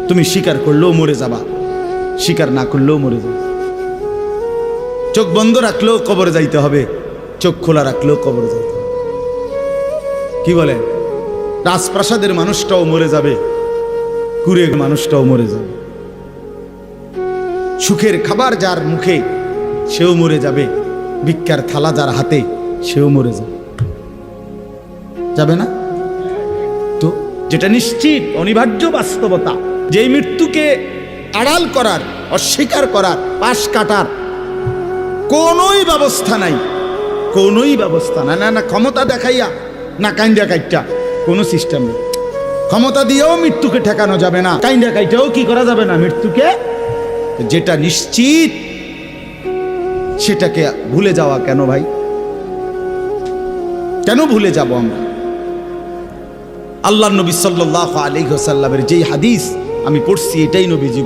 তুমি স্বীকার করলেও মরে যাবা, স্বীকার না করলেও মরে যাবে। চোখ বন্ধ রাখলেও কবরে যাইতে হবে, চোখ খোলা রাখলেও কবরে যাইতে হবে। কি বলেন? রাজপ্রাসাদের মানুষটাও মরে যাবে, কুড়ে মানুষটাও মরে যাবে। সুখের খাবার যার মুখে সেও মরে যাবে, ভিক্ষার থালা যার হাতে সেও মরে যাবে। যাবে না? তো যেটা নিশ্চিত অনিবার্য বাস্তবতা, যেই মৃত্যুকে আড়াল করার, অস্বীকার করার, পাশ কাটার কোনোই ব্যবস্থা নাই, কোনোই ব্যবস্থা নাই। না ক্ষমতা দেখাইয়া, না কাইন্দা কাইটা, কোনো সিস্টেম নেই। ক্ষমতা দিয়েও মৃত্যুকে ঠেকানো যাবে না, কাইন্দা কাইটাও কি করা যাবে না মৃত্যুকে। যেটা নিশ্চিত সেটাকে ভুলে যাওয়া কেন ভাই? কেন ভুলে যাব আমরা? আল্লাহর নবী সাল্লাল্লাহু আলাইহি ওয়াসাল্লামের যেই হাদিস আমি পড়ছি, এটাই নবীজি